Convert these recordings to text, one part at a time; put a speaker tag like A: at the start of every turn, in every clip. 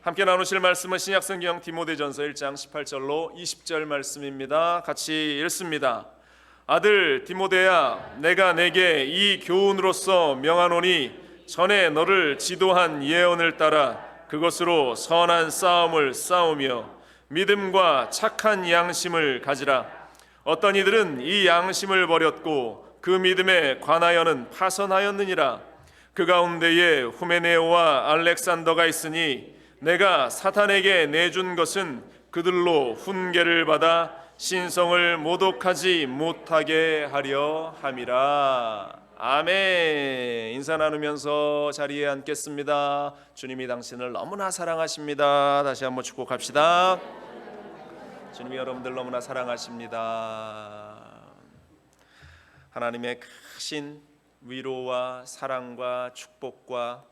A: 함께 나누실 말씀은 신약성경 디모데전서 1장 18절로 20절 말씀입니다. 같이 읽습니다. 아들 디모데야, 내가 내게 이 교훈으로서 명하노니 전에 너를 지도한 예언을 따라 그것으로 선한 싸움을 싸우며 믿음과 착한 양심을 가지라. 어떤 이들은 이 양심을 버렸고 그 믿음에 관하여는 파선하였느니라. 그 가운데에 후메네오와 알렉산더가 있으니 내가 사탄에게 내준 것은 그들로 훈계를 받아 신성을 모독하지 못하게 하려 함이라. 아멘. 인사 나누면서 자리에 앉겠습니다. 주님이 당신을 너무나 사랑하십니다. 다시 한번 축복합시다. 주님이 여러분들 너무나 사랑하십니다. 하나님의 크신 위로와 사랑과 축복과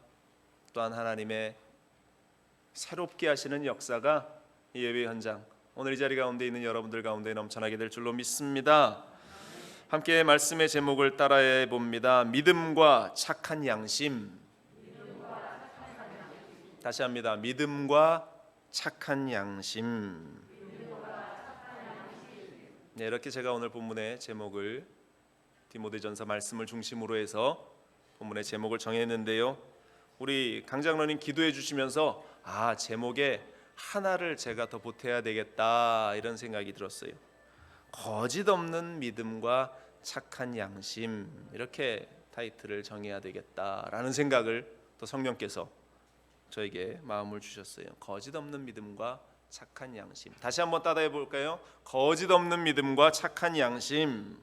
A: 또한 하나님의 새롭게 하시는 역사가 이 예배 현장, 오늘 이 자리 가운데 있는 여러분들 가운데 넘쳐나게 될 줄로 믿습니다. 함께 말씀의 제목을 따라해 봅니다. 믿음과 착한 양심. 다시 합니다. 믿음과 착한 양심. 네, 이렇게 제가 오늘 본문의 제목을 디모데전서 말씀을 중심으로 해서 본문의 제목을 정했는데요. 우리 강장로님 기도해 주시면서 제목에 하나를 제가 더 보태야 되겠다 이런 생각이 들었어요. 거짓 없는 믿음과 착한 양심, 이렇게 타이틀을 정해야 되겠다라는 생각을 또 성령께서 저에게 마음을 주셨어요. 거짓 없는 믿음과 착한 양심. 다시 한번 따라해 볼까요? 거짓 없는 믿음과 착한 양심.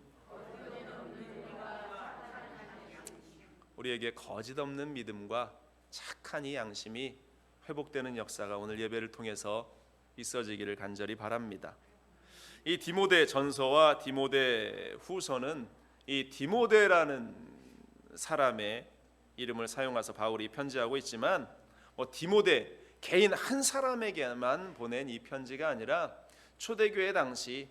A: 우리에게 거짓 없는 믿음과 착한 이 양심이 회복되는 역사가 오늘 예배를 통해서 있어지기를 간절히 바랍니다. 이 디모데 전서와 디모데 후서는 이 디모데라는 사람의 이름을 사용해서 바울이 편지하고 있지만 디모데 개인 한 사람에게만 보낸 이 편지가 아니라 초대교회 당시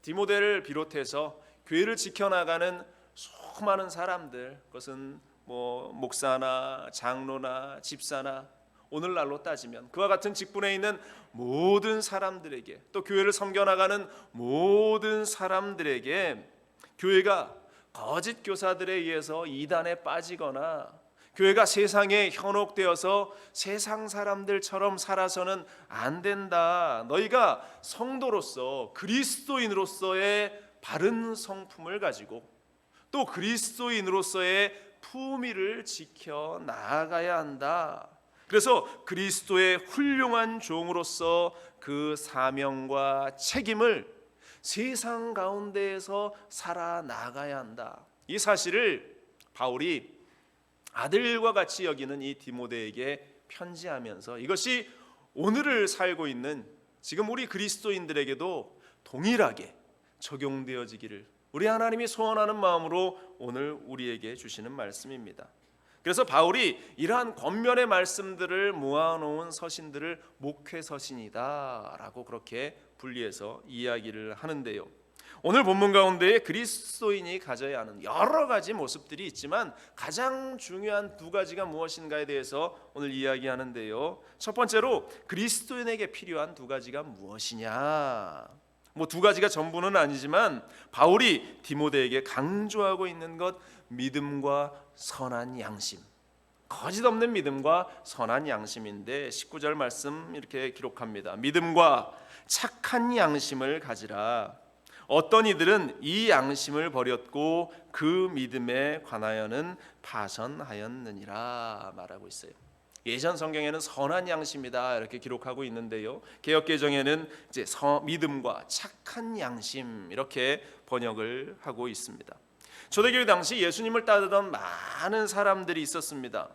A: 디모데를 비롯해서 교회를 지켜나가는 수많은 사람들, 그것은 목사나 장로나 집사나 오늘날로 따지면 그와 같은 직분에 있는 모든 사람들에게, 또 교회를 섬겨나가는 모든 사람들에게 교회가 거짓 교사들에 의해서 이단에 빠지거나 교회가 세상에 현혹되어서 세상 사람들처럼 살아서는 안 된다. 너희가 성도로서 그리스도인으로서의 바른 성품을 가지고 또 그리스도인으로서의 품위를 지켜 나아가야 한다. 그래서 그리스도의 훌륭한 종으로서 그 사명과 책임을 세상 가운데에서 살아나가야 한다. 이 사실을 바울이 아들과 같이 여기는 이 디모데에게 편지하면서 이것이 오늘을 살고 있는 지금 우리 그리스도인들에게도 동일하게 적용되어지기를 우리 하나님이 소원하는 마음으로 오늘 우리에게 주시는 말씀입니다. 그래서 바울이 이러한 권면의 말씀들을 모아놓은 서신들을 목회서신이다 라고 그렇게 분리해서 이야기를 하는데요. 오늘 본문 가운데 그리스도인이 가져야 하는 여러 가지 모습들이 있지만 가장 중요한 두 가지가 무엇인가에 대해서 오늘 이야기하는데요. 첫 번째로 그리스도인에게 필요한 두 가지가 무엇이냐. 두 가지가 전부는 아니지만 바울이 디모데에게 강조하고 있는 것, 믿음과 선한 양심, 거짓 없는 믿음과 선한 양심인데 19절 말씀 이렇게 기록합니다. 믿음과 착한 양심을 가지라. 어떤 이들은 이 양심을 버렸고 그 믿음에 관하여는 파선하였느니라 말하고 있어요. 예전 성경에는 선한 양심이다 이렇게 기록하고 있는데요. 개역개정에는 이제 믿음과 착한 양심 이렇게 번역을 하고 있습니다. 초대교회 당시 예수님을 따르던 많은 사람들이 있었습니다.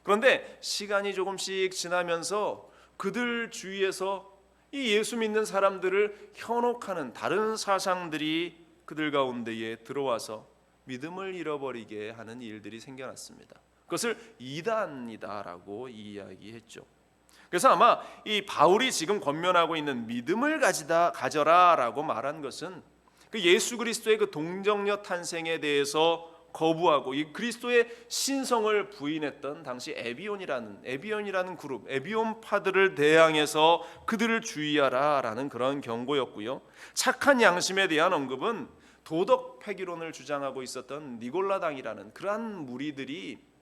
A: 그런데 시간이 조금씩 지나면서 그들 주위에서 이 예수 믿는 사람들을 현혹하는 다른 사상들이 그들 가운데에 들어와서 믿음을 잃어버리게 하는 일들이 생겨났습니다. 그것을 이단이다라고 이야기했죠. 그래서 아마 이 바울이 지금 권면하고 있는 믿음을 가져라라고 말한 것은 그 예수 그리스도의 그 동정녀 탄생에 대해서 거부하고 이 그리스도의 신성을 부인했던 당시 에비온이라는 그룹, 에비온파들을 대항해서 그들을 주의하라라는 그런 경고였고요. 착한 양심에 대한 언급은 도덕 폐기론을 주장하고 있었던 니골라당이라는 그러한 무리들이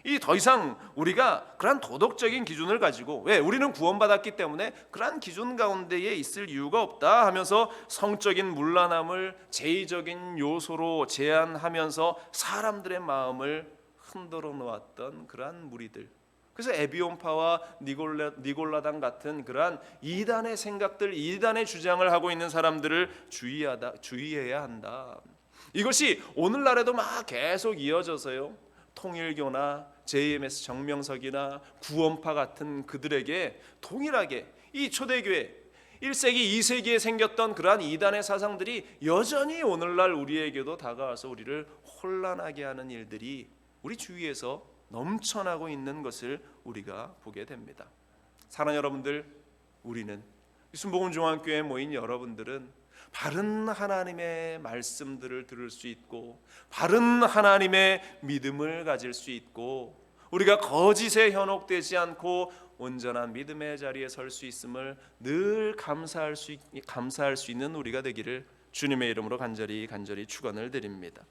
A: 이 더 이상 우리가 그러한 도덕적인 기준을 가지고 왜 우리는 구원받았기 때문에 그러한 기준 가운데에 있을 이유가 없다 하면서 성적인 문란함을 제의적인 요소로 제안하면서 사람들의 마음을 흔들어 놓았던 그러한 무리들. 그래서 에비온파와 니골라당 같은 그러한 이단의 생각들, 이단의 주장을 하고 있는 사람들을 주의해야 한다. 이것이 오늘날에도 막 계속 이어져서요. 통일교나 JMS 정명석이나 구원파 같은 그들에게 동일하게 이 초대교회 1세기, 2세기에 생겼던 그러한 이단의 사상들이 여전히 오늘날 우리에게도 다가와서 우리를 혼란하게 하는 일들이 우리 주위에서 넘쳐나고 있는 것을 우리가 보게 됩니다. 사랑하는 여러분들, 우리는 순복음중앙교회에 모인 여러분들은 바른 하나님의 말씀들을 들을 수 있고 바른 하나님의 믿음을 가질 수 있고 우리가 거짓에 현혹되지 않고 온전한 믿음의 자리에 설 수 있음을 늘 감사할 수 있는 우리가 되기를 주님의 이름으로 간절히 축원을 드립니다.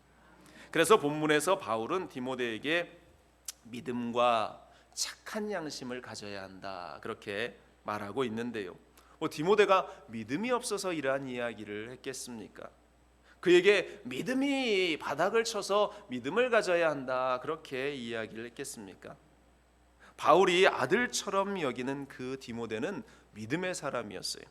A: 그래서 본문에서 바울은 디모데에게 믿음과 착한 양심을 가져야 한다 그렇게 말하고 있는데요. 디모데가 믿음이 없어서 이러한 이야기를 했겠습니까? 그에게 믿음이 바닥을 쳐서 믿음을 가져야 한다 그렇게 이야기를 했겠습니까? 바울이 아들처럼 여기는 그 디모데는 믿음의 사람이었어요.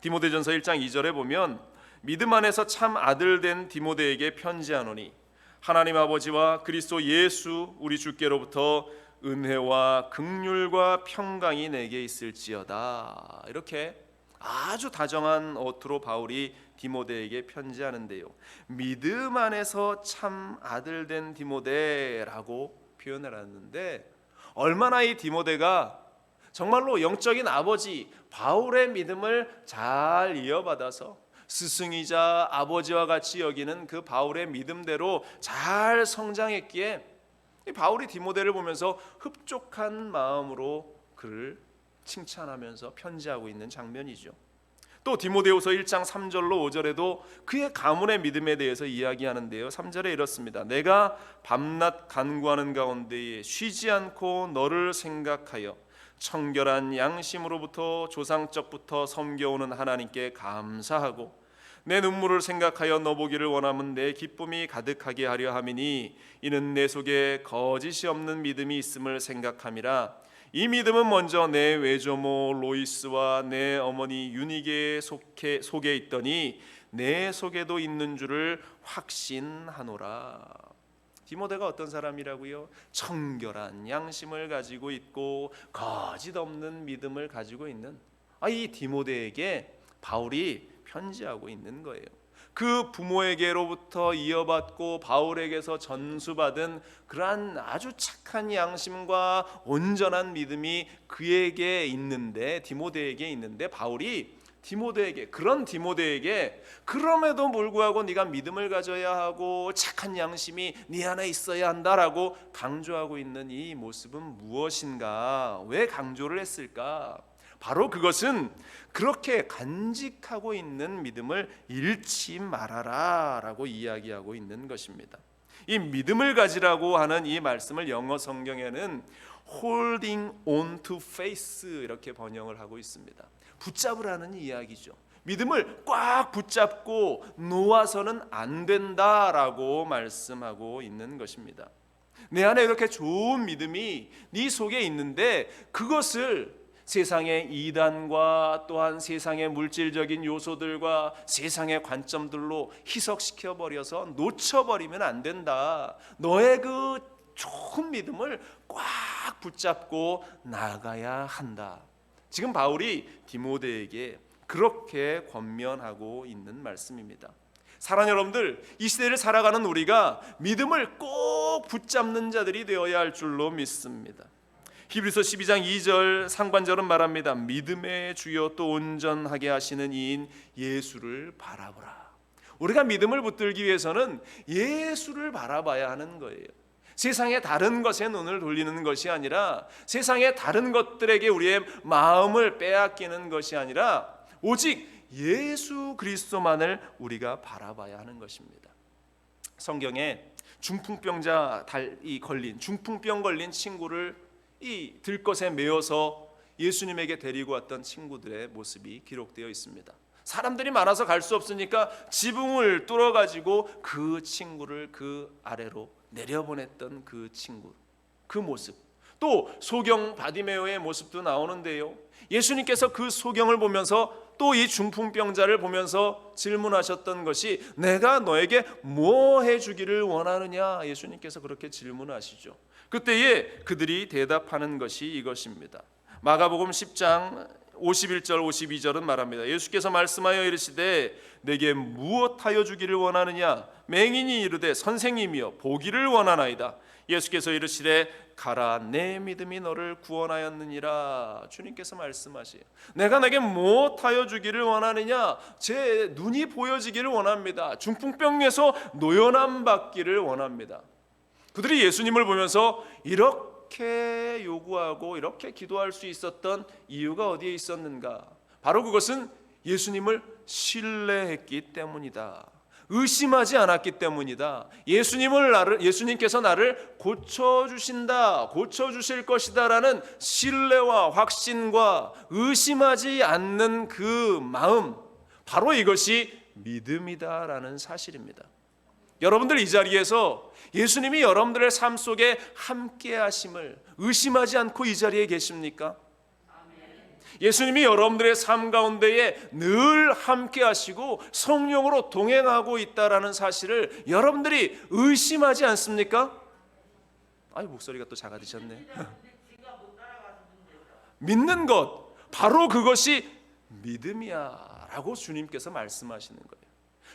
A: 디모데전서 1장 2절에 보면 믿음 안에서 참 아들 된 디모데에게 편지하노니 하나님 아버지와 그리스도 예수 우리 주께로부터 은혜와 긍휼과 평강이 내게 있을지어다. 이렇게 아주 다정한 어투로 바울이 디모데에게 편지하는데요. 믿음 안에서 참 아들 된 디모데라고 표현을 하는데 얼마나 이 디모데가 정말로 영적인 아버지 바울의 믿음을 잘 이어받아서 스승이자 아버지와 같이 여기는 그 바울의 믿음대로 잘 성장했기에 바울이 디모데를 보면서 흡족한 마음으로 그를 칭찬하면서 편지하고 있는 장면이죠. 또 디모데후서 1장 3절로 5절에도 그의 가문의 믿음에 대해서 이야기하는데요. 3절에 이렇습니다. 내가 밤낮 간구하는 가운데에 쉬지 않고 너를 생각하여 청결한 양심으로부터 조상적부터 섬겨오는 하나님께 감사하고 내 눈물을 생각하여 너 보기를 원하면 내 기쁨이 가득하게 하려 함이니 이는 내 속에 거짓이 없는 믿음이 있음을 생각함이라. 이 믿음은 먼저 내 외조모 로이스와 내 어머니 유니게 속에 있더니 내 속에도 있는 줄을 확신하노라. 디모데가 어떤 사람이라고요? 청결한 양심을 가지고 있고 거짓 없는 믿음을 가지고 있는 이 디모데에게 바울이 편지하고 있는 거예요. 그 부모에게로부터 이어받고 바울에게서 전수받은 그러한 아주 착한 양심과 온전한 믿음이 그에게 있는데 디모데에게 있는데 바울이 그런 디모데에게 그럼에도 불구하고 네가 믿음을 가져야 하고 착한 양심이 네 안에 있어야 한다라고 강조하고 있는 이 모습은 무엇인가? 왜 강조를 했을까? 바로 그것은 그렇게 간직하고 있는 믿음을 잃지 말아라 라고 이야기하고 있는 것입니다. 이 믿음을 가지라고 하는 이 말씀을 영어 성경에는 holding on to faith 이렇게 번역을 하고 있습니다. 붙잡으라는 이야기죠. 믿음을 꽉 붙잡고 놓아서는 안 된다라고 말씀하고 있는 것입니다. 내 안에 이렇게 좋은 믿음이 네 속에 있는데 그것을 세상의 이단과 또한 세상의 물질적인 요소들과 세상의 관점들로 희석시켜 버려서 놓쳐버리면 안 된다. 너의 그 좋은 믿음을 꽉 붙잡고 나가야 한다. 지금 바울이 디모데에게 그렇게 권면하고 있는 말씀입니다. 사랑하는 여러분들, 이 시대를 살아가는 우리가 믿음을 꼭 붙잡는 자들이 되어야 할 줄로 믿습니다. 히브리서 12장 2절 상반절은 말합니다. 믿음의 주여 또 온전하게 하시는 이인 예수를 바라보라. 우리가 믿음을 붙들기 위해서는 예수를 바라봐야 하는 거예요. 세상의 다른 것에 눈을 돌리는 것이 아니라, 세상의 다른 것들에게 우리의 마음을 빼앗기는 것이 아니라 오직 예수 그리스도만을 우리가 바라봐야 하는 것입니다. 성경에 중풍병 걸린 친구를 이 들것에 메어서 예수님에게 데리고 왔던 친구들의 모습이 기록되어 있습니다. 사람들이 많아서 갈 수 없으니까 지붕을 뚫어가지고 그 친구를 그 아래로 내려보냈던 그 친구, 그 모습, 또 소경 바디메오의 모습도 나오는데요, 예수님께서 그 소경을 보면서 또 이 중풍병자를 보면서 질문하셨던 것이 내가 너에게 뭐 해주기를 원하느냐, 예수님께서 그렇게 질문하시죠. 그때에 그들이 대답하는 것이 이것입니다. 마가복음 10장 51절 52절은 말합니다. 예수께서 말씀하여 이르시되 내게 무엇하여 주기를 원하느냐? 맹인이 이르되 선생님이여 보기를 원하나이다. 예수께서 이르시되 가라, 내 믿음이 너를 구원하였느니라. 주님께서 말씀하시요, 내가 내게 무엇하여 주기를 원하느냐? 제 눈이 보여지기를 원합니다. 중풍병에서 노연함 받기를 원합니다. 그들이 예수님을 보면서 이렇게 요구하고 이렇게 기도할 수 있었던 이유가 어디에 있었는가? 바로 그것은 예수님을 신뢰했기 때문이다. 의심하지 않았기 때문이다. 예수님께서 나를 고쳐주신다, 고쳐주실 것이다 라는 신뢰와 확신과 의심하지 않는 그 마음, 바로 이것이 믿음이다 라는 사실입니다. 여러분들 이 자리에서 예수님이 여러분들의 삶 속에 함께 하심을 의심하지 않고 이 자리에 계십니까? 예수님이 여러분들의 삶 가운데에 늘 함께 하시고 성령으로 동행하고 있다라는 사실을 여러분들이 의심하지 않습니까? 아유, 목소리가 또 작아지셨네. 믿는 것, 바로 그것이 믿음이야 라고 주님께서 말씀하시는 거예요.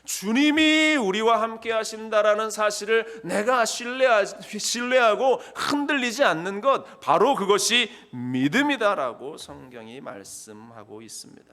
A: 주님이 우리와 함께 하신다라는 사실을 내가 신뢰하고 흔들리지 않는 것, 바로 그것이 믿음이다라고 성경이 말씀하고 있습니다.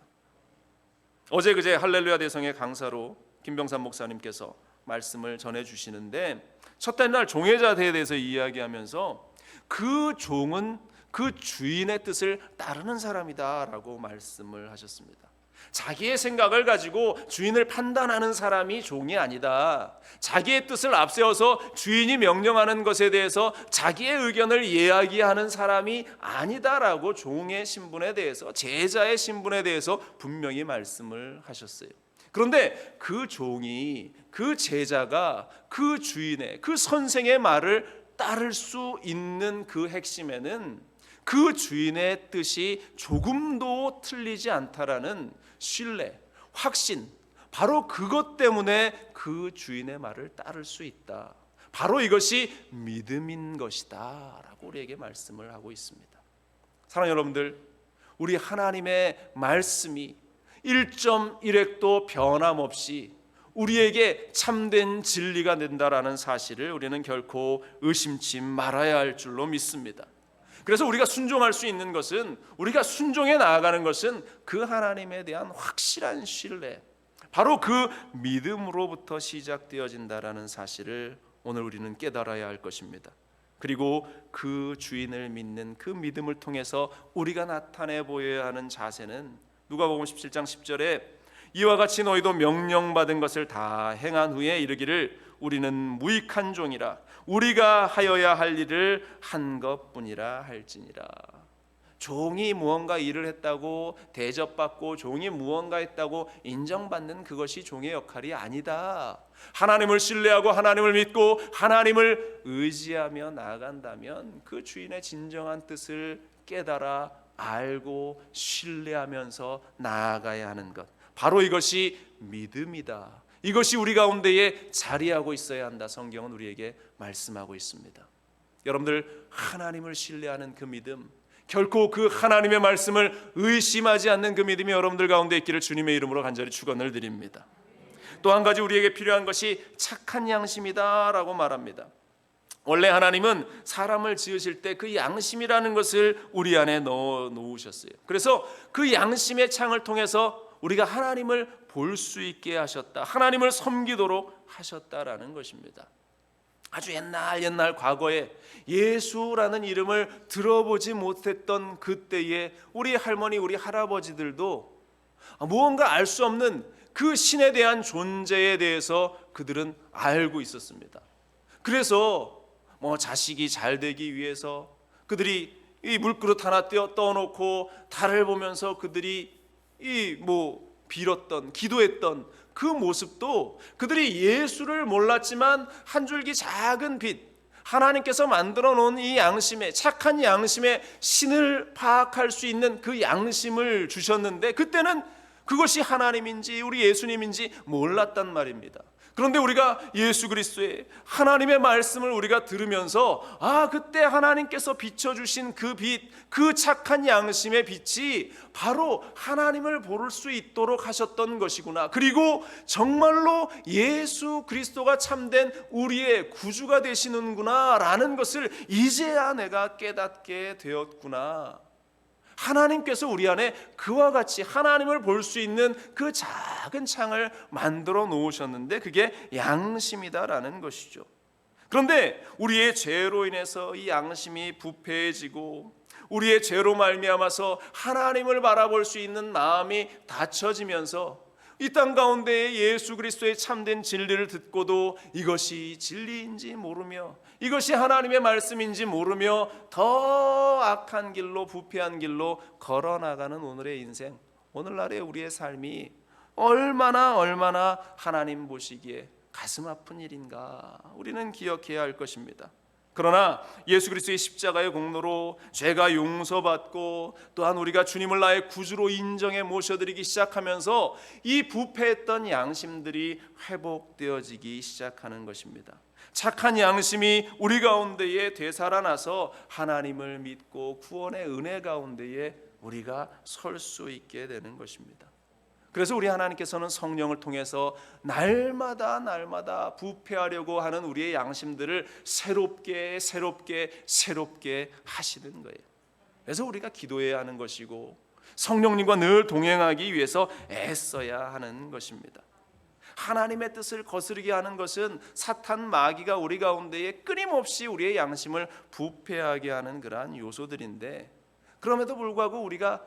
A: 어제 그제 할렐루야 대성의 강사로 김병삼 목사님께서 말씀을 전해주시는데, 첫째 날 종회자대에 대해서 이야기하면서 그 종은 그 주인의 뜻을 따르는 사람이다라고 말씀을 하셨습니다. 자기의 생각을 가지고 주인을 판단하는 사람이 종이 아니다. 자기의 뜻을 앞세워서 주인이 명령하는 것에 대해서 자기의 의견을 이야기하는 사람이 아니다라고 종의 신분에 대해서, 제자의 신분에 대해서 분명히 말씀을 하셨어요. 그런데 그 종이, 그 제자가 그 주인의, 그 선생의 말을 따를 수 있는 그 핵심에는 그 주인의 뜻이 조금도 틀리지 않다라는 신뢰, 확신, 바로 그것 때문에 그 주인의 말을 따를 수 있다. 바로 이것이 믿음인 것이다 라고 우리에게 말씀을 하고 있습니다. 사랑하는 여러분들, 우리 하나님의 말씀이 1.1획도 변함없이 우리에게 참된 진리가 된다라는 사실을 우리는 결코 의심치 말아야 할 줄로 믿습니다. 그래서 우리가 순종할 수 있는 것은, 우리가 순종해 나아가는 것은 그 하나님에 대한 확실한 신뢰, 바로 그 믿음으로부터 시작되어진다라는 사실을 오늘 우리는 깨달아야 할 것입니다. 그리고 그 주인을 믿는 그 믿음을 통해서 우리가 나타내 보여야 하는 자세는 누가복음 17장 10절에 이와 같이 너희도 명령받은 것을 다 행한 후에 이르기를 우리는 무익한 종이라 우리가 하여야 할 일을 한 것뿐이라 할지니라. 종이 무언가 일을 했다고 대접받고 종이 무언가 했다고 인정받는 그것이 종의 역할이 아니다. 하나님을 신뢰하고 하나님을 믿고 하나님을 의지하며 나아간다면 그 주인의 진정한 뜻을 깨달아 알고 신뢰하면서 나아가야 하는 것, 바로 이것이 믿음이다. 이것이 우리 가운데에 자리하고 있어야 한다. 성경은 우리에게 말씀하고 있습니다. 여러분들, 하나님을 신뢰하는 그 믿음, 결코 그 하나님의 말씀을 의심하지 않는 그 믿음이 여러분들 가운데 있기를 주님의 이름으로 간절히 축원을 드립니다. 또 한 가지 우리에게 필요한 것이 착한 양심이다라고 말합니다. 원래 하나님은 사람을 지으실 때 그 양심이라는 것을 우리 안에 넣어 놓으셨어요. 그래서 그 양심의 창을 통해서 우리가 하나님을 볼 수 있게 하셨다. 하나님을 섬기도록 하셨다라는 것입니다. 아주 옛날 과거에 예수라는 이름을 들어보지 못했던 그때에 우리 할머니, 우리 할아버지들도 무언가 알 수 없는 그 신에 대한 존재에 대해서 그들은 알고 있었습니다. 그래서 자식이 잘 되기 위해서 그들이 이 물그릇 하나 떠놓고 달을 보면서 그들이 빌었던, 기도했던 그 모습도 그들이 예수를 몰랐지만 한 줄기 작은 빛, 하나님께서 만들어 놓은 이 양심에, 착한 양심에 신을 파악할 수 있는 그 양심을 주셨는데 그때는 그것이 하나님인지 우리 예수님인지 몰랐단 말입니다. 그런데 우리가 예수 그리스도의 하나님의 말씀을 우리가 들으면서 그때 하나님께서 비춰주신 그 빛, 그 착한 양심의 빛이 바로 하나님을 볼 수 있도록 하셨던 것이구나. 그리고 정말로 예수 그리스도가 참된 우리의 구주가 되시는구나 라는 것을 이제야 내가 깨닫게 되었구나. 하나님께서 우리 안에 그와 같이 하나님을 볼 수 있는 그 작은 창을 만들어 놓으셨는데 그게 양심이다라는 것이죠. 그런데 우리의 죄로 인해서 이 양심이 부패해지고 우리의 죄로 말미암아서 하나님을 바라볼 수 있는 마음이 닫혀지면서 이 땅 가운데 예수 그리스도의 참된 진리를 듣고도 이것이 진리인지 모르며 이것이 하나님의 말씀인지 모르며 더 악한 길로, 부패한 길로 걸어나가는 오늘의 인생, 오늘날의 우리의 삶이 얼마나 하나님 보시기에 가슴 아픈 일인가 우리는 기억해야 할 것입니다. 그러나 예수 그리스도의 십자가의 공로로 죄가 용서받고 또한 우리가 주님을 나의 구주로 인정해 모셔드리기 시작하면서 이 부패했던 양심들이 회복되어지기 시작하는 것입니다. 착한 양심이 우리 가운데에 되살아나서 하나님을 믿고 구원의 은혜 가운데에 우리가 설 수 있게 되는 것입니다. 그래서 우리 하나님께서는 성령을 통해서 날마다 부패하려고 하는 우리의 양심들을 새롭게 하시는 거예요. 그래서 우리가 기도해야 하는 것이고 성령님과 늘 동행하기 위해서 애써야 하는 것입니다. 하나님의 뜻을 거스르게 하는 것은 사탄 마귀가 우리 가운데에 끊임없이 우리의 양심을 부패하게 하는 그러한 요소들인데 그럼에도 불구하고 우리가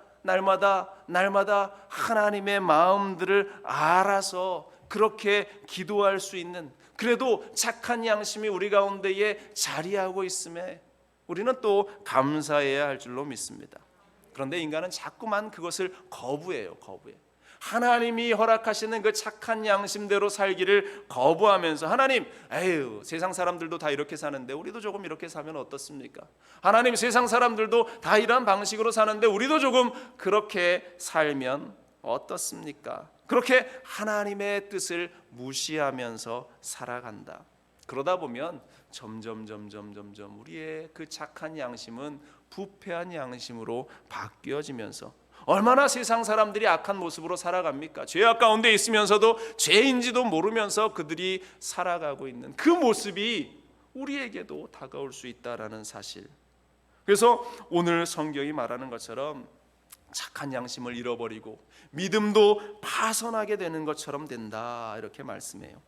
A: 날마다 하나님의 마음들을 알아서 그렇게 기도할 수 있는, 그래도 착한 양심이 우리 가운데에 자리하고 있음에 우리는 또 감사해야 할 줄로 믿습니다. 그런데 인간은 자꾸만 그것을 거부해요. 하나님이 허락하시는 그 착한 양심대로 살기를 거부하면서 하나님, 세상 사람들도 다 이렇게 사는데 우리도 조금 이렇게 사면 어떻습니까? 하나님, 세상 사람들도 다 이런 방식으로 사는데 우리도 조금 그렇게 살면 어떻습니까? 그렇게 하나님의 뜻을 무시하면서 살아간다. 그러다 보면 점점 우리의 그 착한 양심은 부패한 양심으로 바뀌어지면서 얼마나 세상 사람들이 악한 모습으로 살아갑니까? 죄악 가운데 있으면서도 죄인지도 모르면서 그들이 살아가고 있는 그 모습이 우리에게도 다가올 수 있다라는 사실. 그래서 오늘 성경이 말하는 것처럼 착한 양심을 잃어버리고 믿음도 파손하게 되는 것처럼 된다, 이렇게 말씀해요.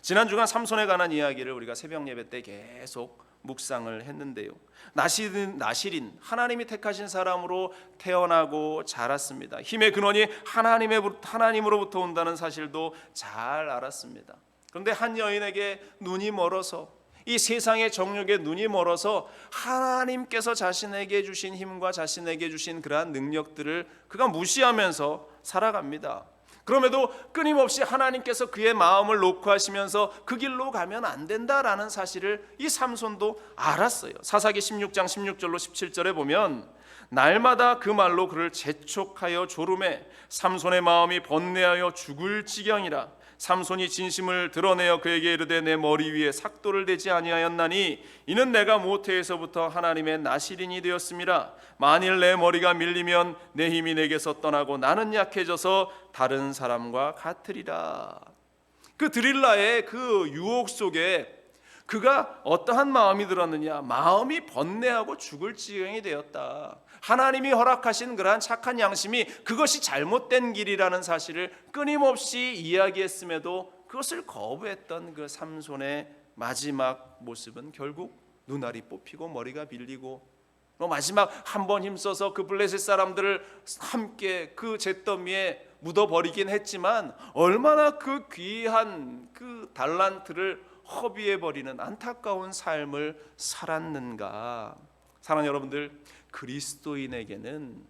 A: 지난 주간 삼손에 관한 이야기를 우리가 새벽 예배 때 계속 묵상을 했는데요. 나실인 하나님이 택하신 사람으로 태어나고 자랐습니다. 힘의 근원이 하나님으로부터 온다는 사실도 잘 알았습니다. 그런데 한 여인에게 눈이 멀어서, 이 세상의 정욕에 눈이 멀어서 하나님께서 자신에게 주신 힘과 자신에게 주신 그러한 능력들을 그가 무시하면서 살아갑니다. 그럼에도 끊임없이 하나님께서 그의 마음을 놓고 하시면서 그 길로 가면 안 된다라는 사실을 이 삼손도 알았어요. 사사기 16장 16절로 17절에 보면 날마다 그 말로 그를 재촉하여 조름해 삼손의 마음이 번뇌하여 죽을 지경이라. 삼손이 진심을 드러내어 그에게 이르되 내 머리 위에 삭도를 대지 아니하였나니 이는 내가 모태에서부터 하나님의 나실인이 되었음이라. 만일 내 머리가 밀리면 내 힘이 내게서 떠나고 나는 약해져서 다른 사람과 같으리라. 그 드릴라의 그 유혹 속에 그가 어떠한 마음이 들었느냐? 마음이 번뇌하고 죽을 지경이 되었다. 하나님이 허락하신 그러한 착한 양심이 그것이 잘못된 길이라는 사실을 끊임없이 이야기했음에도 그것을 거부했던 그 삼손의 마지막 모습은 결국 눈알이 뽑히고 머리가 빌리고 마지막 한 번 힘써서 그 블레셋 사람들을 함께 그 잿더미에 묻어버리긴 했지만 얼마나 그 귀한 그 달란트를 허비해버리는 안타까운 삶을 살았는가. 사랑하는 여러분들, 그리스도인에게는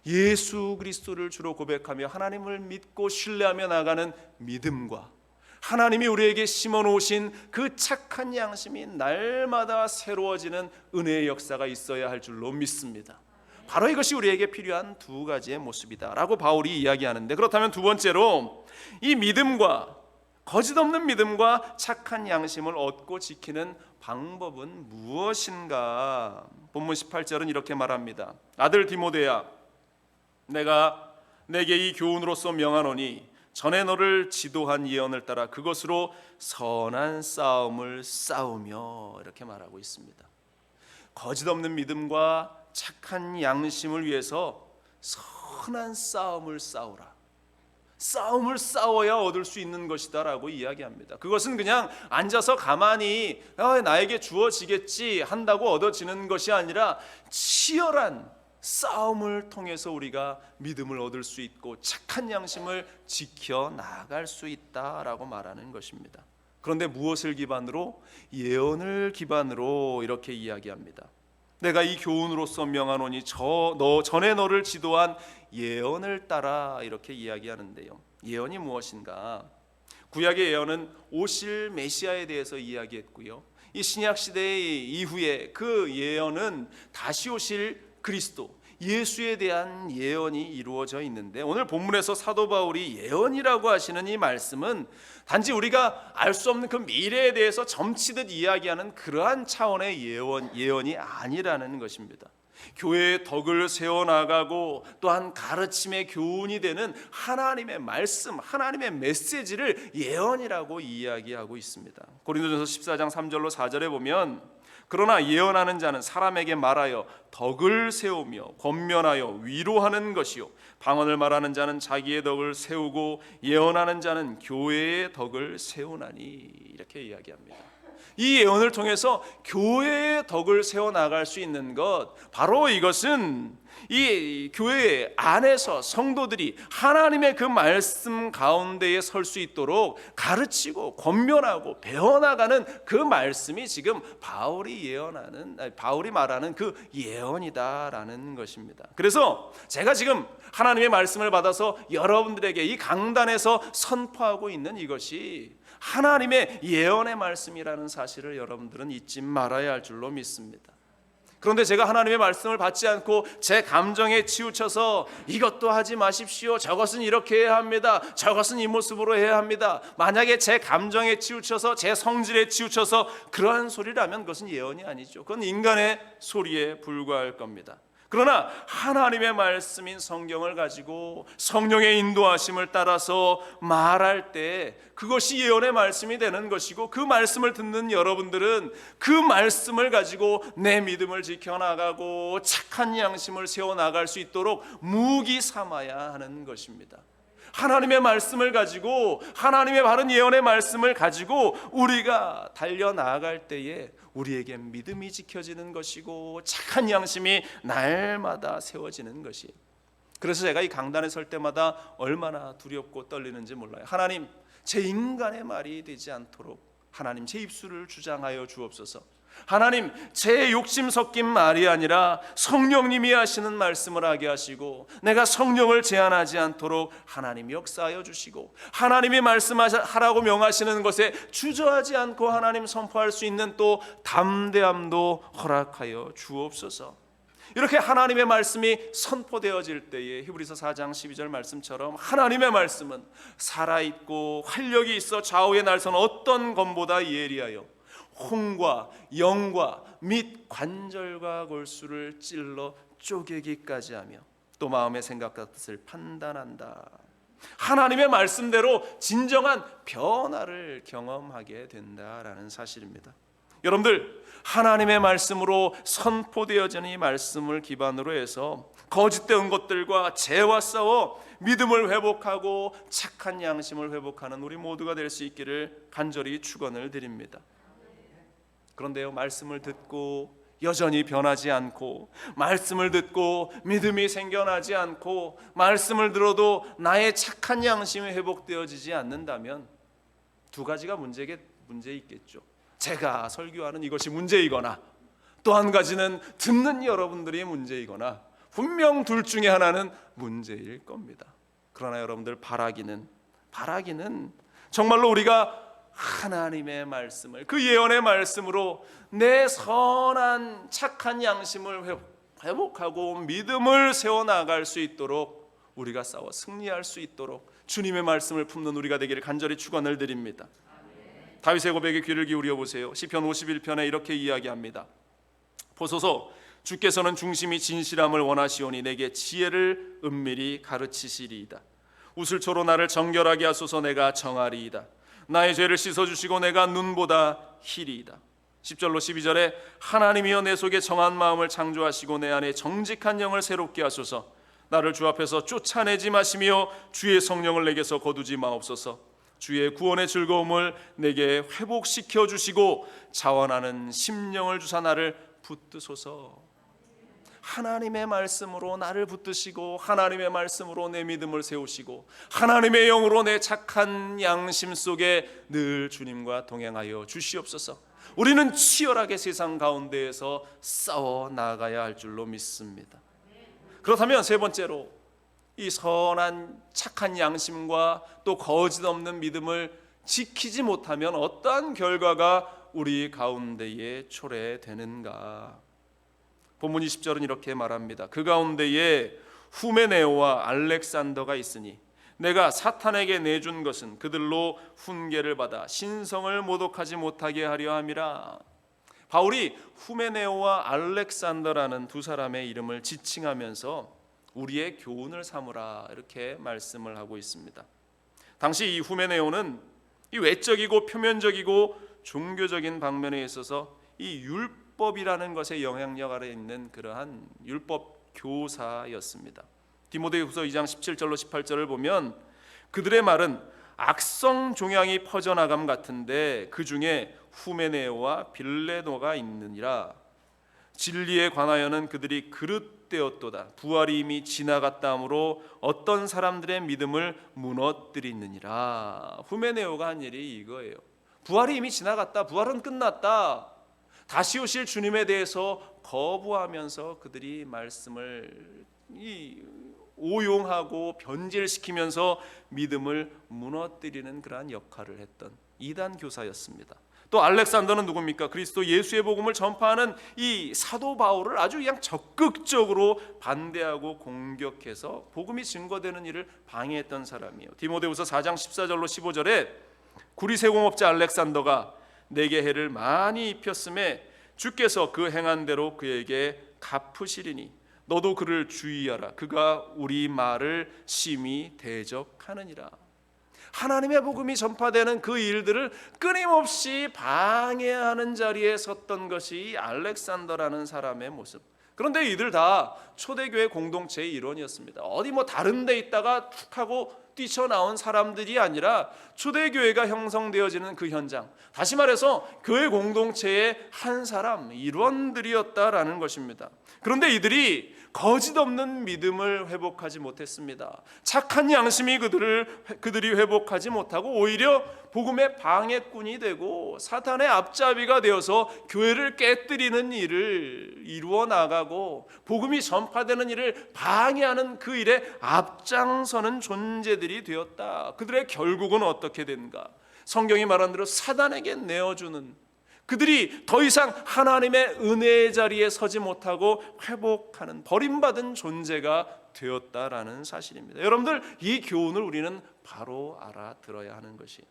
A: 예수 그리스도를 주로 고백하며 하나님을 믿고 신뢰하며 나가는 믿음과 하나님이 우리에게 심어놓으신 그 착한 양심이 날마다 새로워지는 은혜의 역사가 있어야 할 줄로 믿습니다. 바로 이것이 우리에게 필요한 두 가지의 모습이다 라고 바울이 이야기하는데, 그렇다면 두 번째로 이 믿음과 거짓 없는 믿음과 착한 양심을 얻고 지키는 방법은 무엇인가? 본문 18절은 이렇게 말합니다. 아들 디모데야, 내가 내게 이 교훈으로서 명하노니 전에 너를 지도한 예언을 따라 그것으로 선한 싸움을 싸우며, 이렇게 말하고 있습니다. 거짓 없는 믿음과 착한 양심을 위해서 선한 싸움을 싸우라. 싸움을 싸워야 얻을 수 있는 것이다 라고 이야기합니다. 그것은 그냥 앉아서 가만히 나에게 주어지겠지 한다고 얻어지는 것이 아니라 치열한 싸움을 통해서 우리가 믿음을 얻을 수 있고 착한 양심을 지켜나갈 수 있다라고 말하는 것입니다. 그런데 무엇을 기반으로? 예언을 기반으로 이렇게 이야기합니다. 내가 이 교훈으로서 명하노니 전에 너를 지도한 예언을 따라, 이렇게 이야기하는데요. 예언이 무엇인가? 구약의 예언은 오실 메시아에 대해서 이야기했고요. 이 신약 시대 이후에 그 예언은 다시 오실 그리스도 예수에 대한 예언이 이루어져 있는데, 오늘 본문에서 사도 바울이 예언이라고 하시는 이 말씀은 단지 우리가 알 수 없는 그 미래에 대해서 점치듯 이야기하는 그러한 차원의 예언이 아니라는 것입니다. 교회의 덕을 세워나가고 또한 가르침의 교훈이 되는 하나님의 말씀, 하나님의 메시지를 예언이라고 이야기하고 있습니다. 고린도전서 14장 3절로 4절에 보면, 그러나 예언하는 자는 사람에게 말하여 덕을 세우며 권면하여 위로하는 것이요, 방언을 말하는 자는 자기의 덕을 세우고 예언하는 자는 교회의 덕을 세우나니, 이렇게 이야기합니다. 이 예언을 통해서 교회의 덕을 세워나갈 수 있는 것, 바로 이것은 이 교회 안에서 성도들이 하나님의 그 말씀 가운데에 설 수 있도록 가르치고 권면하고 배워나가는 그 말씀이 지금 바울이 말하는 그 예언이다라는 것입니다. 그래서 제가 지금 하나님의 말씀을 받아서 여러분들에게 이 강단에서 선포하고 있는 이것이 하나님의 예언의 말씀이라는 사실을 여러분들은 잊지 말아야 할 줄로 믿습니다. 그런데 제가 하나님의 말씀을 받지 않고 제 감정에 치우쳐서 이것도 하지 마십시오, 저것은 이렇게 해야 합니다, 저것은 이 모습으로 해야 합니다, 만약에 제 감정에 치우쳐서 제 성질에 치우쳐서 그러한 소리를 하면 그것은 예언이 아니죠. 그건 인간의 소리에 불과할 겁니다. 그러나 하나님의 말씀인 성경을 가지고 성령의 인도하심을 따라서 말할 때 그것이 예언의 말씀이 되는 것이고, 그 말씀을 듣는 여러분들은 그 말씀을 가지고 내 믿음을 지켜나가고 착한 양심을 세워나갈 수 있도록 무기 삼아야 하는 것입니다. 하나님의 말씀을 가지고, 하나님의 바른 예언의 말씀을 가지고 우리가 달려나갈 때에 우리에게 믿음이 지켜지는 것이고 착한 양심이 날마다 세워지는 것이. 그래서 제가 이 강단에 설 때마다 얼마나 두렵고 떨리는지 몰라요. 하나님, 제 인간의 말이 되지 않도록 하나님 제 입술을 주장하여 주옵소서. 하나님, 제 욕심 섞인 말이 아니라 성령님이 하시는 말씀을 하게 하시고, 내가 성령을 제한하지 않도록 하나님 역사하여 주시고, 하나님이 말씀하라고 명하시는 것에 주저하지 않고 하나님 선포할 수 있는 또 담대함도 허락하여 주옵소서. 이렇게 하나님의 말씀이 선포되어질 때에 히브리서 4장 12절 말씀처럼 하나님의 말씀은 살아있고 활력이 있어 좌우의 날선 어떤 검보다 예리하여 혼과 영과 및 관절과 골수를 찔러 쪼개기까지 하며 또 마음의 생각과 뜻을 판단한다. 하나님의 말씀대로 진정한 변화를 경험하게 된다라는 사실입니다. 여러분들, 하나님의 말씀으로 선포되어진 이 말씀을 기반으로 해서 거짓된 것들과 죄와 싸워 믿음을 회복하고 착한 양심을 회복하는 우리 모두가 될 수 있기를 간절히 축원을 드립니다. 그런데요, 말씀을 듣고 여전히 변하지 않고, 말씀을 듣고 믿음이 생겨나지 않고, 말씀을 들어도 나의 착한 양심이 회복되어지지 않는다면 두 가지가 문제 있겠죠. 제가 설교하는 이것이 문제이거나, 또 한 가지는 듣는 여러분들이 문제이거나, 분명 둘 중에 하나는 문제일 겁니다. 그러나 여러분들, 바라기는 정말로 우리가 하나님의 말씀을, 그 예언의 말씀으로 내 선한 착한 양심을 회복하고 믿음을 세워나갈 수 있도록, 우리가 싸워 승리할 수 있도록 주님의 말씀을 품는 우리가 되기를 간절히 축원을 드립니다. 다윗의 고백에 귀를 기울여 보세요. 시편 51편에 이렇게 이야기합니다. 보소서, 주께서는 중심이 진실함을 원하시오니 내게 지혜를 은밀히 가르치시리이다. 우슬초로 나를 정결하게 하소서. 내가 정하리이다. 나의 죄를 씻어주시고 내가 눈보다 희리이다. 10절로 12절에 하나님이여 내 속에 정한 마음을 창조하시고 내 안에 정직한 영을 새롭게 하소서. 나를 주 앞에서 쫓아내지 마시며 주의 성령을 내게서 거두지 마옵소서. 주의 구원의 즐거움을 내게 회복시켜 주시고 자원하는 심령을 주사 나를 붙드소서. 하나님의 말씀으로 나를 붙드시고, 하나님의 말씀으로 내 믿음을 세우시고, 하나님의 영으로 내 착한 양심 속에 늘 주님과 동행하여 주시옵소서. 우리는 치열하게 세상 가운데에서 싸워 나가야 할 줄로 믿습니다. 그렇다면 세 번째로, 이 선한 착한 양심과 또 거짓 없는 믿음을 지키지 못하면 어떠한 결과가 우리 가운데에 초래되는가? 본문 20절은 이렇게 말합니다. 그 가운데에 후메네오와 알렉산더가 있으니 내가 사탄에게 내준 것은 그들로 훈계를 받아 신성을 모독하지 못하게 하려 함이라. 바울이 후메네오와 알렉산더라는 두 사람의 이름을 지칭하면서 우리의 교훈을 삼으라, 이렇게 말씀을 하고 있습니다. 당시 이 후메네오는 이 외적이고 표면적이고 종교적인 방면에 있어서 이 율법이라는 것에 영향력 아래 있는 그러한 율법 교사였습니다. 디모데후서 2장 17절로 18절을 보면 그들의 말은 악성 종양이 퍼져나감 같은데 그 중에 후메네오와 빌레노가 있느니라. 진리에 관하여는 그들이 그릇되었도다. 부활이 이미 지나갔다 하므로 어떤 사람들의 믿음을 무너뜨리느니라. 후메네오가 한 일이 이거예요. 부활이 이미 지나갔다, 부활은 끝났다, 다시 오실 주님에 대해서 거부하면서 그들이 말씀을 오용하고 변질시키면서 믿음을 무너뜨리는 그러한 역할을 했던 이단 교사였습니다. 또 알렉산더는 누굽니까? 그리스도 예수의 복음을 전파하는 이 사도 바울을 아주 그냥 적극적으로 반대하고 공격해서 복음이 증거되는 일을 방해했던 사람이에요. 디모데후서 4장 14절로 15절에 구리세공업자 알렉산더가 내게 해를 많이 입혔음에 주께서 그 행한 대로 그에게 갚으시리니 너도 그를 주의하라. 그가 우리 말을 심히 대적하느니라. 하나님의 복음이 전파되는 그 일들을 끊임없이 방해하는 자리에 섰던 것이 알렉산더라는 사람의 모습. 그런데 이들 다 초대교회 공동체의 일원이었습니다. 어디 다른 데 있다가 툭 하고 뛰쳐나온 사람들이 아니라 초대교회가 형성되어지는 그 현장, 다시 말해서 교회 공동체의 한 사람, 일원들이었다라는 것입니다. 그런데 이들이 거짓 없는 믿음을 회복하지 못했습니다. 착한 양심이 그들이 회복하지 못하고 오히려 복음의 방해꾼이 되고 사탄의 앞잡이가 되어서 교회를 깨뜨리는 일을 이루어 나가고 복음이 전파되는 일을 방해하는 그 일에 앞장서는 존재들이 되었다. 그들의 결국은 어떻게 된가? 성경이 말한 대로 사단에게 내어주는, 그들이 더 이상 하나님의 은혜의 자리에 서지 못하고 회복하는 버림받은 존재가 되었다라는 사실입니다. 여러분들, 이 교훈을 우리는 바로 알아들어야 하는 것이,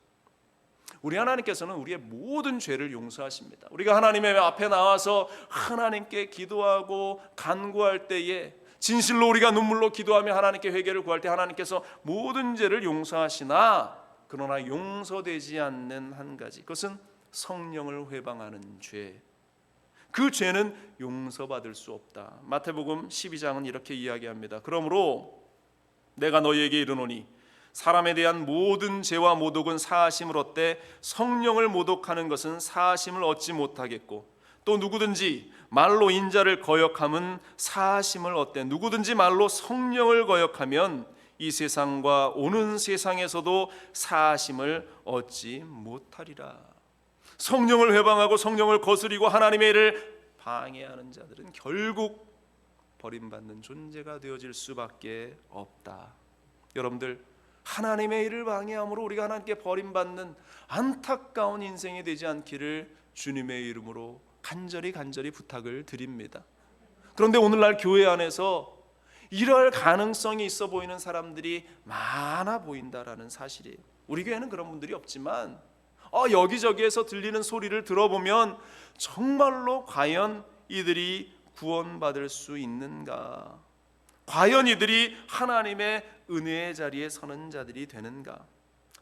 A: 우리 하나님께서는 우리의 모든 죄를 용서하십니다. 우리가 하나님의 앞에 나와서 하나님께 기도하고 간구할 때에 진실로 우리가 눈물로 기도하며 하나님께 회개를 구할 때 하나님께서 모든 죄를 용서하시나, 그러나 용서되지 않는 한 가지, 그것은 성령을 회방하는 죄, 그 죄는 용서받을 수 없다. 마태복음 12장은 이렇게 이야기합니다. 그러므로 내가 너희에게 이르노니 사람에 대한 모든 죄와 모독은 사하심을 얻되 성령을 모독하는 것은 사하심을 얻지 못하겠고, 또 누구든지 말로 인자를 거역함은 사하심을 얻되 누구든지 말로 성령을 거역하면 이 세상과 오는 세상에서도 사하심을 얻지 못하리라. 성령을 회방하고 성령을 거스리고 하나님의 일을 방해하는 자들은 결국 버림받는 존재가 되어질 수밖에 없다. 여러분들, 하나님의 일을 방해함으로 우리가 하나님께 버림받는 안타까운 인생이 되지 않기를 주님의 이름으로 간절히 부탁을 드립니다. 그런데 오늘날 교회 안에서 이럴 가능성이 있어 보이는 사람들이 많아 보인다라는 사실이에요. 우리 교회는 그런 분들이 없지만 여기저기에서 들리는 소리를 들어보면 정말로 과연 이들이 구원받을 수 있는가? 과연 이들이 하나님의 은혜의 자리에 서는 자들이 되는가?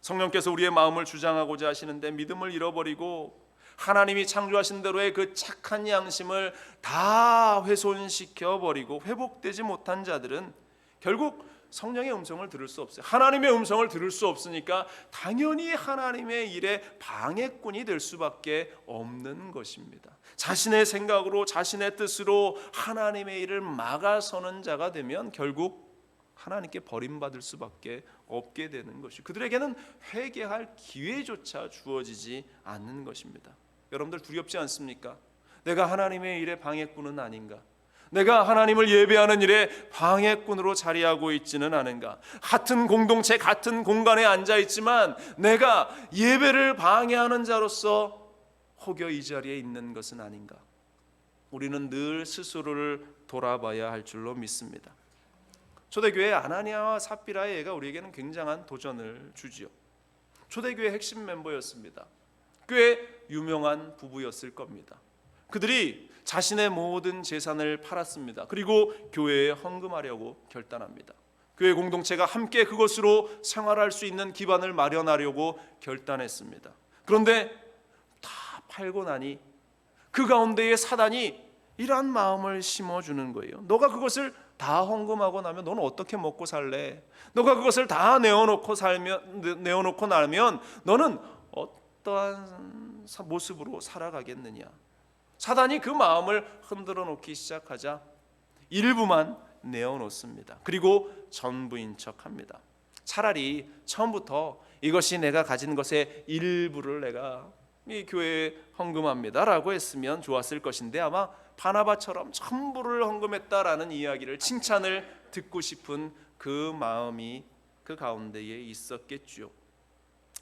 A: 성령께서 우리의 마음을 주장하고자 하시는데 믿음을 잃어버리고 하나님이 창조하신 대로의 그 착한 양심을 다 훼손시켜 버리고 회복되지 못한 자들은 결국 성령의 음성을 들을 수 없어요. 하나님의 음성을 들을 수 없으니까 당연히 하나님의 일에 방해꾼이 될 수밖에 없는 것입니다. 자신의 생각으로 자신의 뜻으로 하나님의 일을 막아서는 자가 되면 결국 하나님께 버림받을 수밖에 없게 되는 것이고, 그들에게는 회개할 기회조차 주어지지 않는 것입니다. 여러분들 두렵지 않습니까? 내가 하나님의 일에 방해꾼은 아닌가? 내가 하나님을 예배하는 일에 방해꾼으로 자리하고 있지는 않은가? 같은 공동체, 같은 공간에 앉아 있지만 내가 예배를 방해하는 자로서 혹여 이 자리에 있는 것은 아닌가? 우리는 늘 스스로를 돌아봐야 할 줄로 믿습니다. 초대교회 아나니아와 삽비라의 예가 우리에게는 굉장한 도전을 주지요. 초대교회 핵심 멤버였습니다. 꽤 유명한 부부였을 겁니다. 그들이 자신의 모든 재산을 팔았습니다. 그리고 교회에 헌금하려고 결단합니다. 교회 공동체가 함께 그것으로 생활할 수 있는 기반을 마련하려고 결단했습니다. 그런데 다 팔고 나니 그 가운데에 사단이 이러한 마음을 심어주는 거예요. 너가 그것을 다 헌금하고 나면 너는 어떻게 먹고 살래? 너가 그것을 다 내어놓고 나면 너는 어떠한 모습으로 살아가겠느냐? 사단이 그 마음을 흔들어 놓기 시작하자 일부만 내어놓습니다. 그리고 전부인 척합니다. 차라리 처음부터 이것이 내가 가진 것의 일부를 내가 이 교회에 헌금합니다라고 했으면 좋았을 것인데, 아마 바나바처럼 전부를 헌금했다라는 이야기를, 칭찬을 듣고 싶은 그 마음이 그 가운데에 있었겠죠.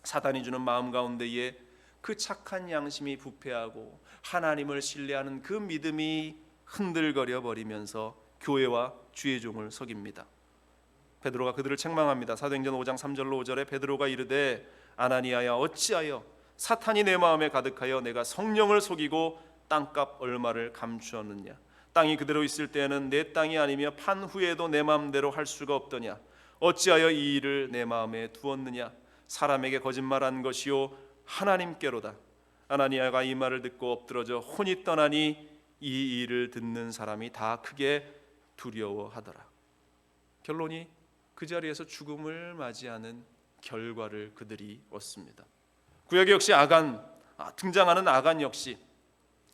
A: 사단이 주는 마음 가운데에 그 착한 양심이 부패하고 하나님을 신뢰하는 그 믿음이 흔들거려 버리면서 교회와 주의 종을 속입니다. 베드로가 그들을 책망합니다. 사도행전 5장 3절로 5절에 베드로가 이르되 아나니아야 어찌하여 사탄이 내 마음에 가득하여 내가 성령을 속이고 땅값 얼마를 감추었느냐? 땅이 그대로 있을 때에는 내 땅이 아니며 판 후에도 내 마음대로 할 수가 없더냐? 어찌하여 이 일을 내 마음에 두었느냐? 사람에게 거짓말한 것이요 하나님께로다. 아나니아가 이 말을 듣고 엎드러져 혼이 떠나니 이 일을 듣는 사람이 다 크게 두려워하더라. 결론이 그 자리에서 죽음을 맞이하는 결과를 그들이 얻습니다. 구약에 역시 등장하는 아간 역시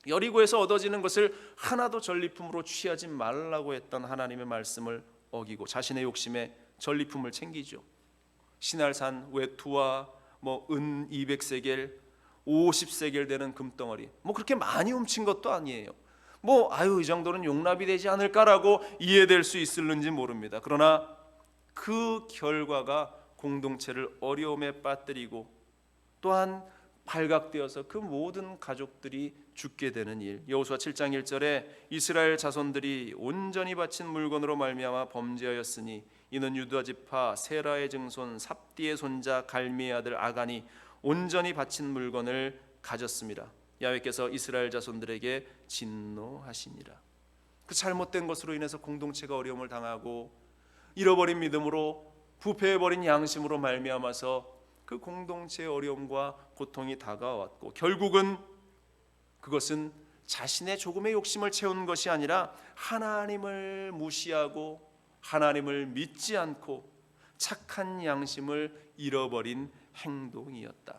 A: 여리고에서 얻어지는 것을 하나도 전리품으로 취하지 말라고 했던 하나님의 말씀을 어기고 자신의 욕심에 전리품을 챙기죠. 시날산 외투와 은 200세겔, 50세겔 되는 금덩어리, 그렇게 많이 훔친 것도 아니에요. 이 정도는 용납이 되지 않을까라고 이해될 수 있을는지 모릅니다. 그러나 그 결과가 공동체를 어려움에 빠뜨리고 또한 발각되어서 그 모든 가족들이 죽게 되는 일. 여호수아 7장 1절에 이스라엘 자손들이 온전히 바친 물건으로 말미암아 범죄하였으니 이는 유다 지파 세라의 증손 삽디의 손자 갈미의 아들 아간이 온전히 바친 물건을 가졌습니다. 야훼께서 이스라엘 자손들에게 진노하시니라. 그 잘못된 것으로 인해서 공동체가 어려움을 당하고 잃어버린 믿음으로 부패해버린 양심으로 말미암아서 그 공동체의 어려움과 고통이 다가왔고 결국은 그것은 자신의 조금의 욕심을 채우는 것이 아니라 하나님을 무시하고 하나님을 믿지 않고 착한 양심을 잃어버린 행동이었다.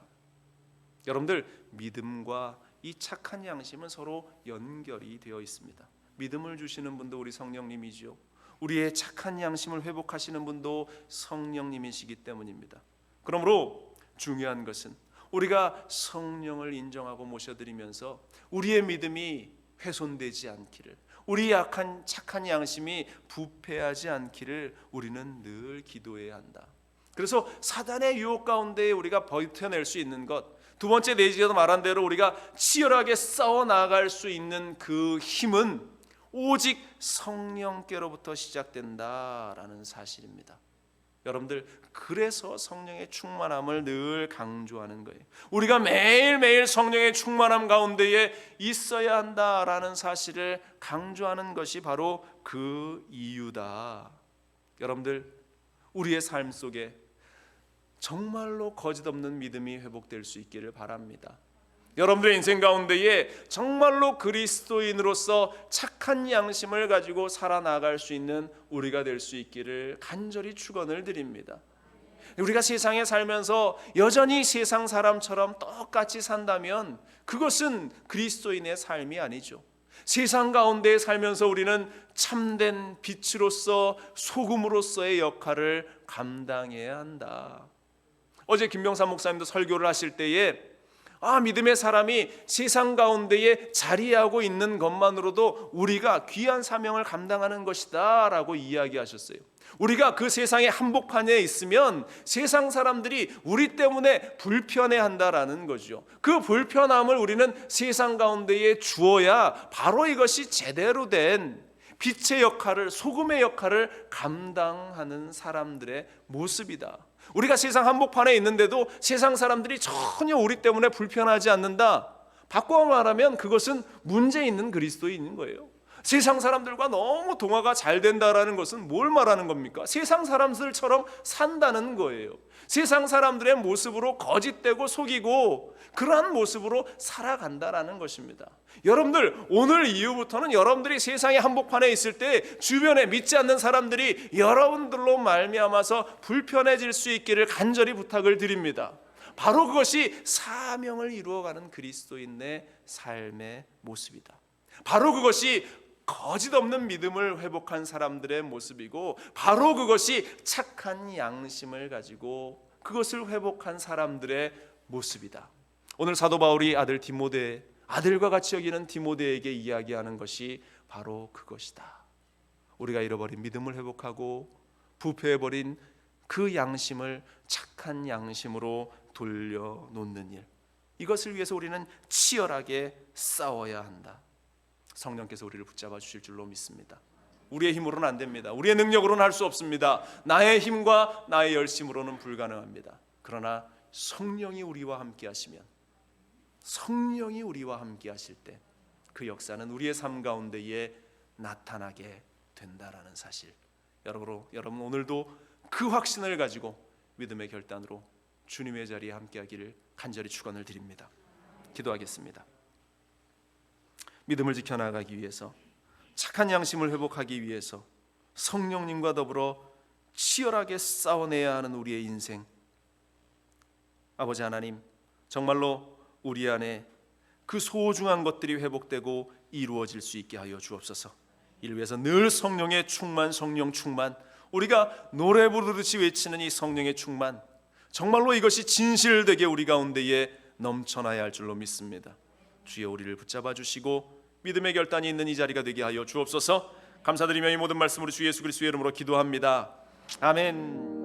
A: 여러분들, 믿음과 이 착한 양심은 서로 연결이 되어 있습니다. 믿음을 주시는 분도 우리 성령님이죠. 우리의 착한 양심을 회복하시는 분도 성령님이시기 때문입니다. 그러므로 중요한 것은 우리가 성령을 인정하고 모셔드리면서 우리의 믿음이 훼손되지 않기를, 우리 약한 착한 양심이 부패하지 않기를 우리는 늘 기도해야 한다. 그래서 사단의 유혹 가운데 우리가 버텨낼 수 있는 것, 두 번째 내지에도 말한 대로 우리가 치열하게 싸워 나갈 수 있는 그 힘은 오직 성령께로부터 시작된다라는 사실입니다. 여러분들, 그래서 성령의 충만함을 늘 강조하는 거예요. 우리가 매일매일 성령의 충만함 가운데에 있어야 한다라는 사실을 강조하는 것이 바로 그 이유다. 여러분들, 우리의 삶 속에 정말로 거짓없는 믿음이 회복될 수 있기를 바랍니다. 여러분들의 인생 가운데에 정말로 그리스도인으로서 착한 양심을 가지고 살아나갈 수 있는 우리가 될 수 있기를 간절히 축원을 드립니다. 우리가 세상에 살면서 여전히 세상 사람처럼 똑같이 산다면 그것은 그리스도인의 삶이 아니죠. 세상 가운데 살면서 우리는 참된 빛으로서 소금으로서의 역할을 감당해야 한다. 어제 김병삼 목사님도 설교를 하실 때에 믿음의 사람이 세상 가운데에 자리하고 있는 것만으로도 우리가 귀한 사명을 감당하는 것이다 라고 이야기하셨어요. 우리가 그 세상의 한복판에 있으면 세상 사람들이 우리 때문에 불편해한다라는 거죠. 그 불편함을 우리는 세상 가운데에 주어야 바로 이것이 제대로 된 빛의 역할을, 소금의 역할을 감당하는 사람들의 모습이다. 우리가 세상 한복판에 있는데도 세상 사람들이 전혀 우리 때문에 불편하지 않는다. 바꿔 말하면 그것은 문제 있는 그리스도인인 거예요. 세상 사람들과 너무 동화가 잘 된다라는 것은 뭘 말하는 겁니까? 세상 사람들처럼 산다는 거예요. 세상 사람들의 모습으로 거짓되고 속이고 그러한 모습으로 살아간다라는 것입니다. 여러분들, 오늘 이후부터는 여러분들이 세상의 한복판에 있을 때 주변에 믿지 않는 사람들이 여러분들로 말미암아서 불편해질 수 있기를 간절히 부탁을 드립니다. 바로 그것이 사명을 이루어가는 그리스도인의 삶의 모습이다. 바로 그것이 거짓 없는 믿음을 회복한 사람들의 모습이고, 바로 그것이 착한 양심을 가지고 그것을 회복한 사람들의 모습이다. 오늘 사도 바울이 아들과 같이 여기는 디모데에게 이야기하는 것이 바로 그것이다. 우리가 잃어버린 믿음을 회복하고 부패해버린 그 양심을 착한 양심으로 돌려놓는 일, 이것을 위해서 우리는 치열하게 싸워야 한다. 성령께서 우리를 붙잡아 주실 줄로 믿습니다. 우리의 힘으로는 안 됩니다. 우리의 능력으로는 할 수 없습니다. 나의 힘과 나의 열심으로는 불가능합니다. 그러나 성령이 우리와 함께 하시면, 성령이 우리와 함께 하실 때 그 역사는 우리의 삶 가운데에 나타나게 된다라는 사실, 여러분 오늘도 그 확신을 가지고 믿음의 결단으로 주님의 자리에 함께 하기를 간절히 축원을 드립니다. 기도하겠습니다. 믿음을 지켜나가기 위해서, 착한 양심을 회복하기 위해서 성령님과 더불어 치열하게 싸워내야 하는 우리의 인생, 아버지 하나님, 정말로 우리 안에 그 소중한 것들이 회복되고 이루어질 수 있게 하여 주옵소서. 이를 위해서 늘 성령의 충만, 성령 충만, 우리가 노래 부르듯이 외치는 이 성령의 충만, 정말로 이것이 진실되게 우리 가운데에 넘쳐나야 할 줄로 믿습니다. 주여, 우리를 붙잡아 주시고 믿음의 결단이 있는 이 자리가 되게 하여 주옵소서. 감사드리며 이 모든 말씀으로 주 예수 그리스도의 이름으로 기도합니다. 아멘.